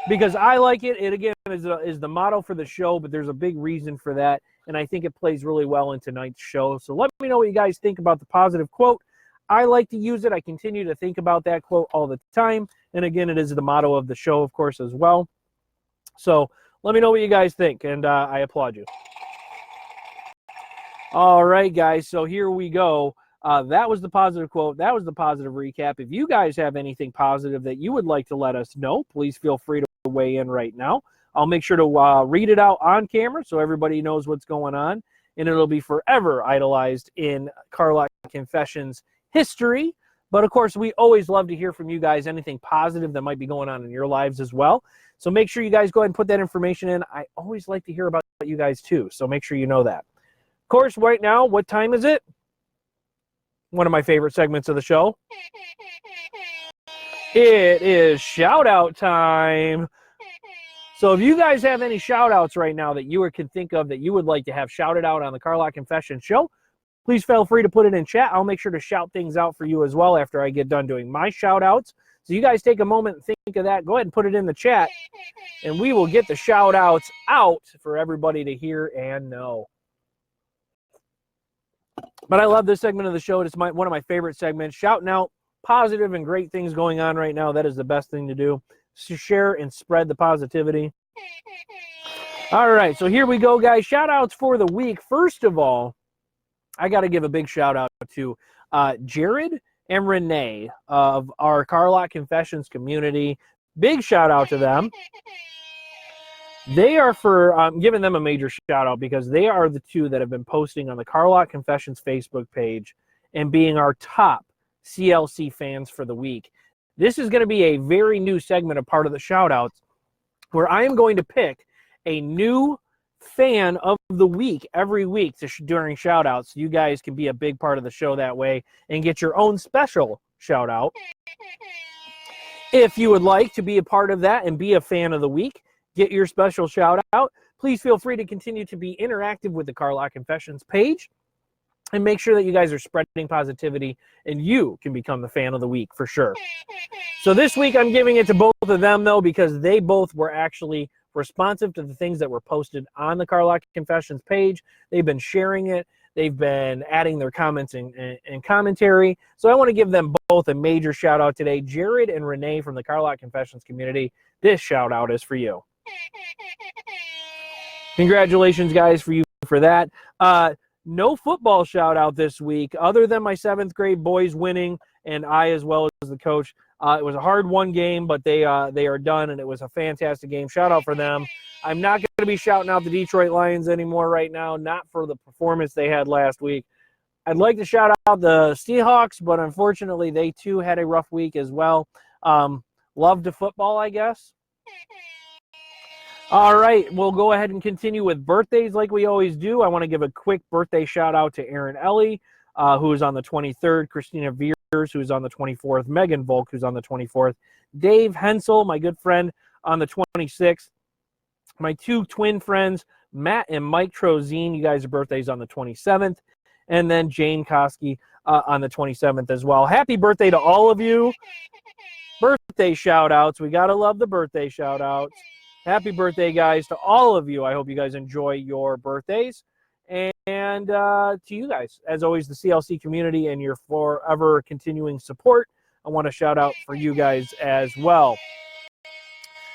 Because I like it. It, again, is the motto for the show, but there's a big reason for that, and I think it plays really well in tonight's show. So let me know what you guys think about the positive quote. I like to use it. I continue to think about that quote all the time, and again, it is the motto of the show, of course, as well. So let me know what you guys think, and I applaud you. All right, guys, so here we go. That was the positive quote. That was the positive recap. If you guys have anything positive that you would like to let us know, please feel free to weigh in right now. I'll make sure to read it out on camera so everybody knows what's going on, and it'll be forever idolized in Carlock Confessions history. But, of course, we always love to hear from you guys, anything positive that might be going on in your lives as well. So make sure you guys go ahead and put that information in. I always like to hear about you guys, too, so make sure you know that. Of course, right now, what time is it? One of my favorite segments of the show. It is shout-out time. So if you guys have any shout-outs right now that you can think of that you would like to have shouted out on the Carlock Confessions show, please feel free to put it in chat. I'll make sure to shout things out for you as well after I get done doing my shout-outs. So you guys take a moment and think of that. Go ahead and put it in the chat, and we will get the shout-outs out for everybody to hear and know. But I love this segment of the show. It's one of my favorite segments. Shouting out positive and great things going on right now. That is the best thing to do. To share and spread the positivity. All right, so here we go, guys. Shout-outs for the week. First of all, I got to give a big shout-out to Jared and Renee of our Carlock Confessions community. Big shout-out to them. They are I'm giving them a major shout-out because they are the two that have been posting on the Carlock Confessions Facebook page and being our top CLC fans for the week. This is going to be a very new segment, a part of the shout-outs, where I am going to pick a new fan of the week every week during shout-outs. You guys can be a big part of the show that way and get your own special shout-out. If you would like to be a part of that and be a fan of the week, get your special shout-out, please feel free to continue to be interactive with the Carlock Confessions page. And make sure that you guys are spreading positivity, and you can become the fan of the week for sure. So this week I'm giving it to both of them, though, because they both were actually responsive to the things that were posted on the Carlock Confessions page. They've been sharing it. They've been adding their comments and commentary. So I want to give them both a major shout-out today. Jared and Renee from the Carlock Confessions community, this shout-out is for you. Congratulations, guys, for you for that. No football shout-out this week other than my 7th grade boys winning and I as well as the coach. It was a hard-won game, but they are done, and it was a fantastic game. Shout-out for them. I'm not going to be shouting out the Detroit Lions anymore right now, not for the performance they had last week. I'd like to shout out the Seahawks, but unfortunately they too had a rough week as well. Love to football, I guess. All right, we'll go ahead and continue with birthdays like we always do. I want to give a quick birthday shout-out to Aaron Ellie, who is on the 23rd, Christina Veers, who's on the 24th, Megan Volk, who's on the 24th, Dave Hensel, my good friend, on the 26th, my two twin friends, Matt and Mike Trozine, you guys' birthdays on the 27th, and then Jane Koski on the 27th as well. Happy birthday to all of you. Birthday shout-outs. We got to love the birthday shout-outs. Happy birthday, guys, to all of you. I hope you guys enjoy your birthdays. And to you guys, as always, the CLC community and your forever continuing support, I want to shout out for you guys as well.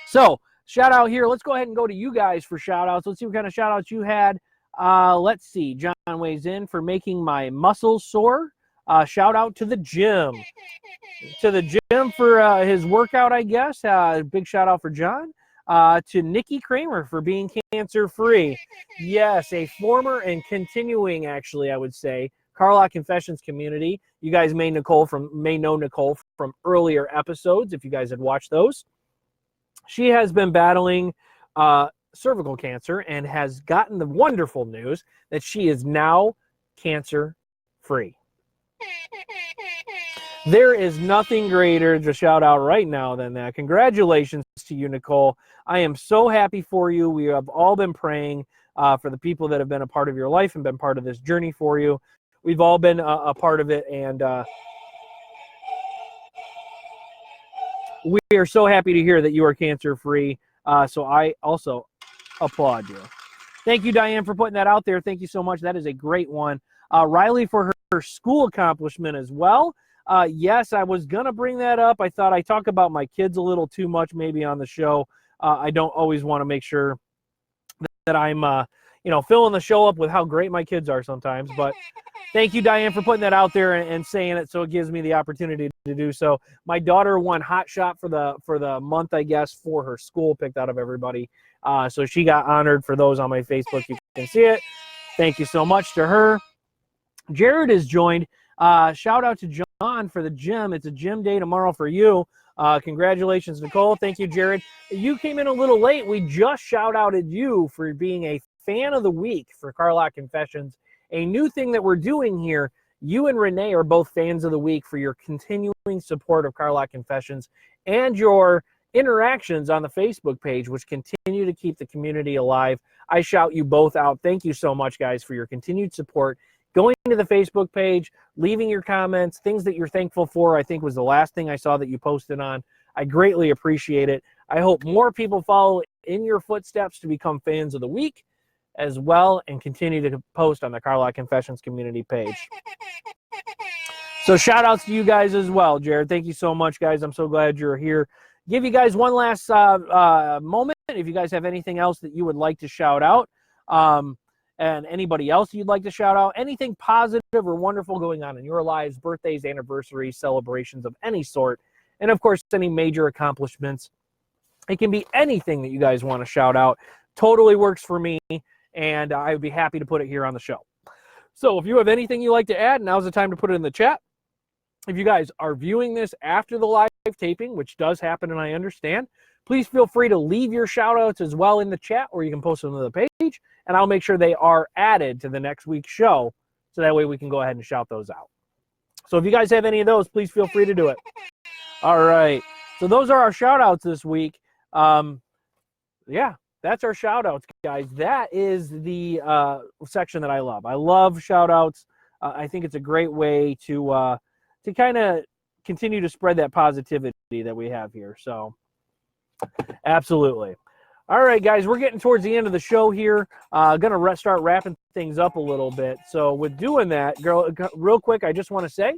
So, shout out here. Let's go ahead and go to you guys for shout outs. Let's see what kind of shout outs you had. Let's see. John weighs in for making my muscles sore. Shout out to the gym. To the gym for his workout, I guess. Big shout out for John. To Nikki Kramer for being cancer-free. Yes, a former and continuing, actually, I would say, Carlock Confessions community. You guys may know Nicole from earlier episodes if you guys had watched those. She has been battling cervical cancer and has gotten the wonderful news that she is now cancer-free. There is nothing greater to shout out right now than that. Congratulations to you, Nicole. I am so happy for you. We have all been praying for the people that have been a part of your life and been part of this journey for you. We've all been a part of it, and we are so happy to hear that you are cancer-free. So I also applaud you. Thank you, Diane, for putting that out there. Thank you so much. That is a great one. Riley for her school accomplishment as well. Yes, I was going to bring that up. I thought I talk about my kids a little too much maybe on the show. I don't always want to make sure that I'm, filling the show up with how great my kids are sometimes. But thank you, Diane, for putting that out there and saying it so it gives me the opportunity to do so. My daughter won Hot Shot for the month, I guess, for her school, picked out of everybody. So she got honored. For those on my Facebook, you can see it. Thank you so much to her. Jared is joined. Shout out to John for the gym. It's a gym day tomorrow for you. Congratulations, Nicole. Thank you, Jared. You came in a little late. We just shout-outed you for being a fan of the week for Carlock Confessions. A new thing that we're doing here, you and Renee are both fans of the week for your continuing support of Carlock Confessions and your interactions on the Facebook page, which continue to keep the community alive. I shout you both out. Thank you so much, guys, for your continued support. Going to the Facebook page, leaving your comments, things that you're thankful for, I think was the last thing I saw that you posted on. I greatly appreciate it. I hope more people follow in your footsteps to become fans of the week as well and continue to post on the Carlock Confessions community page. So shout outs to you guys as well, Jared. Thank you so much, guys. I'm so glad you're here. Give you guys one last moment. If you guys have anything else that you would like to shout out, and anybody else you'd like to shout out, anything positive or wonderful going on in your lives, birthdays, anniversaries, celebrations of any sort, and of course, any major accomplishments. It can be anything that you guys want to shout out. Totally works for me, and I would be happy to put it here on the show. So if you have anything you'd like to add, now's the time to put it in the chat. If you guys are viewing this after the live taping, which does happen and I understand, please feel free to leave your shout-outs as well in the chat, or you can post them to the page, and I'll make sure they are added to the next week's show, so that way we can go ahead and shout those out. So if you guys have any of those, please feel free to do it. All right. So those are our shout-outs this week. Yeah, that's our shout-outs, guys. That is the section that I love. I love shout-outs. I think it's a great way to kind of continue to spread that positivity that we have here. So absolutely. All right, guys, we're getting towards the end of the show here. Going to start wrapping things up a little bit. So with doing that, real quick, I just want to say,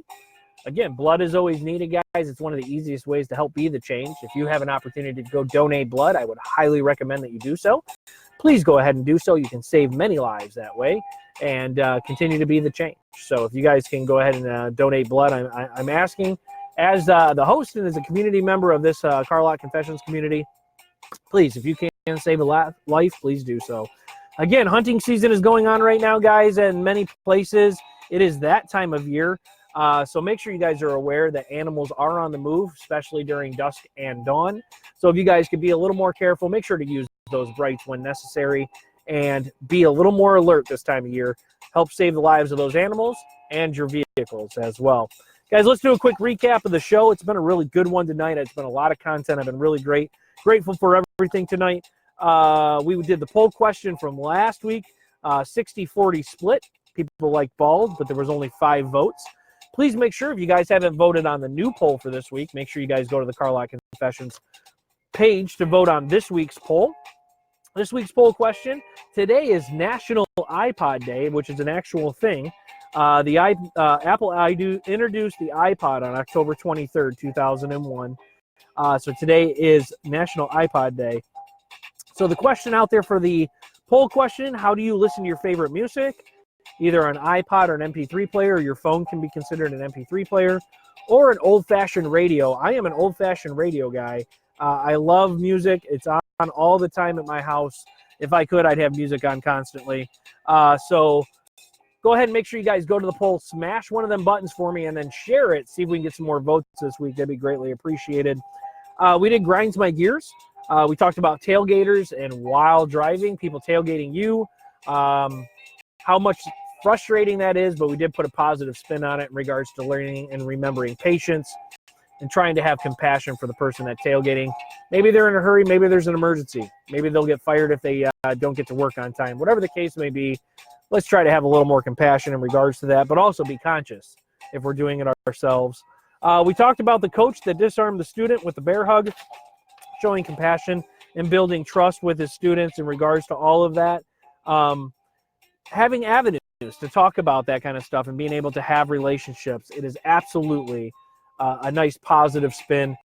again, blood is always needed, guys. It's one of the easiest ways to help be the change. If you have an opportunity to go donate blood, I would highly recommend that you do so. Please go ahead and do so. You can save many lives that way and continue to be the change. So if you guys can go ahead and donate blood, I'm asking, as the host and as a community member of this Carlock Confessions community, please, if you can save a life, please do so. Again, hunting season is going on right now, guys, and many places. It is that time of year. So make sure you guys are aware that animals are on the move, especially during dusk and dawn. So if you guys could be a little more careful, make sure to use those brights when necessary and be a little more alert this time of year. Help save the lives of those animals and your vehicles as well. Guys, let's do a quick recap of the show. It's been a really good one tonight. It's been a lot of content. I've been really grateful for everything tonight. We did the poll question from last week, 60-40 split. People like bald, but there was only 5 votes. Please make sure, if you guys haven't voted on the new poll for this week, make sure you guys go to the Carlock Confessions page to vote on this week's poll. This week's poll question, today is National iPod Day, which is an actual thing. Apple introduced the iPod on October 23rd, 2001. So today is National iPod Day. So the question out there for the poll question, how do you listen to your favorite music? Either an iPod or an MP3 player. Your phone can be considered an MP3 player, or an old-fashioned radio. I am an old-fashioned radio guy. I love music. It's on all the time at my house. If I could, I'd have music on constantly. So go ahead and make sure you guys go to the poll, smash one of them buttons for me, and then share it. See if we can get some more votes this week. That'd be greatly appreciated. We did Grinds My Gears. We talked about tailgaters and while driving, people tailgating you. How much frustrating that is, but we did put a positive spin on it in regards to learning and remembering patience. and trying to have compassion for the person that's tailgating. Maybe they're in a hurry. Maybe there's an emergency. Maybe they'll get fired if they don't get to work on time. Whatever the case may be, let's try to have a little more compassion in regards to that, but also be conscious if we're doing it ourselves. We talked about the coach that disarmed the student with the bear hug, showing compassion and building trust with his students in regards to all of that. Having avenues to talk about that kind of stuff and being able to have relationships, it is absolutely a nice positive spin.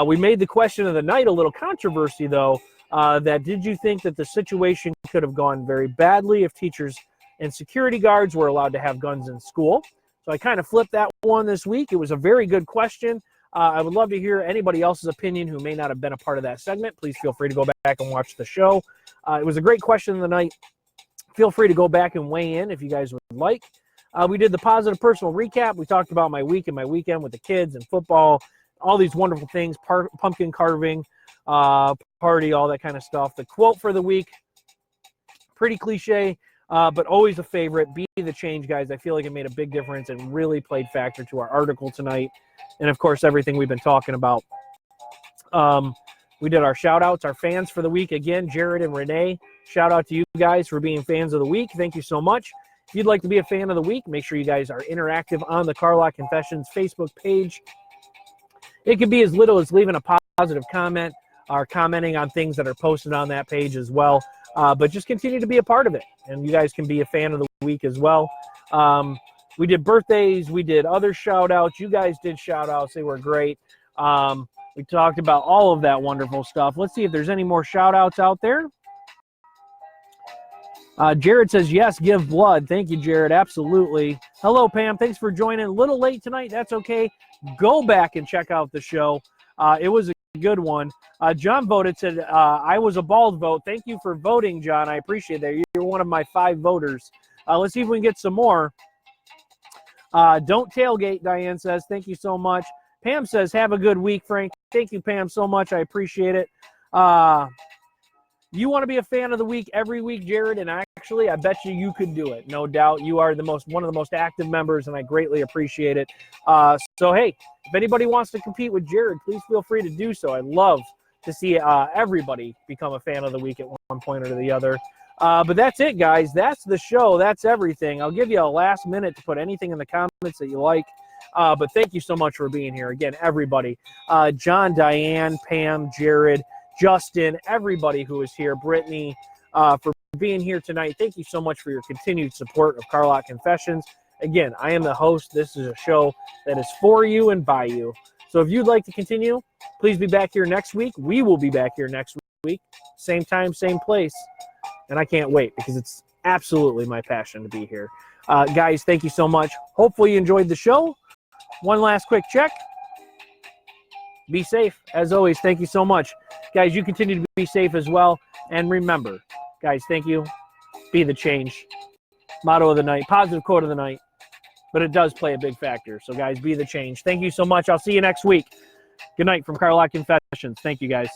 We made the question of the night a little controversy, though, that did you think that the situation could have gone very badly if teachers and security guards were allowed to have guns in school? So I kind of flipped that one this week. It was a very good question. I would love to hear anybody else's opinion who may not have been a part of that segment. Please feel free to go back and watch the show. It was a great question of the night. Feel free to go back and weigh in if you guys would like. We did the positive personal recap. We talked about my week and my weekend with the kids and football, all these wonderful things, pumpkin carving, party, all that kind of stuff. The quote for the week, pretty cliche, but always a favorite. Be the change, guys. I feel like it made a big difference and really played factor to our article tonight. And, of course, everything we've been talking about. We did our shout-outs, our fans for the week. Again, Jared and Renee, shout out to you guys for being fans of the week. Thank you so much. If you'd like to be a fan of the week, make sure you guys are interactive on the Car Lot Confessions Facebook page. It could be as little as leaving a positive comment or commenting on things that are posted on that page as well. But just continue to be a part of it, and you guys can be a fan of the week as well. We did birthdays. We did other shout-outs. You guys did shout-outs. They were great. We talked about all of that wonderful stuff. Let's see if there's any more shout-outs out there. Jared says, yes, give blood. Thank you, Jared. Absolutely. Hello, Pam. Thanks for joining. A little late tonight. That's okay. Go back and check out the show. It was a good one. John voted, said, I was a bald vote. Thank you for voting, John. I appreciate that. You're one of my 5 voters. Let's see if we can get some more. Don't tailgate, Diane says. Thank you so much. Pam says, have a good week, Frank. Thank you, Pam, so much. I appreciate it. You want to be a fan of the week every week, Jared, and actually, I bet you could do it. No doubt. You are one of the most active members, and I greatly appreciate it. So, hey, if anybody wants to compete with Jared, please feel free to do so. I'd love to see everybody become a fan of the week at one point or the other. But that's it, guys. That's the show. That's everything. I'll give you a last minute to put anything in the comments that you like. But thank you so much for being here. Again, everybody. John, Diane, Pam, Jared, Justin, everybody who is here, Brittany, for being here tonight. Thank you so much for your continued support of Car Lot Confessions. Again, I am the host. This is a show that is for you and by you. So if you'd like to continue, please be back here next week. We will be back here next week. Same time, same place. And I can't wait because it's absolutely my passion to be here. Guys, thank you so much. Hopefully you enjoyed the show. One last quick check. Be safe. As always, thank you so much. Guys, you continue to be safe as well. And remember, guys, thank you. Be the change. Motto of the night, positive quote of the night. But it does play a big factor. So, guys, be the change. Thank you so much. I'll see you next week. Good night from Car Lot Confessions. Thank you, guys.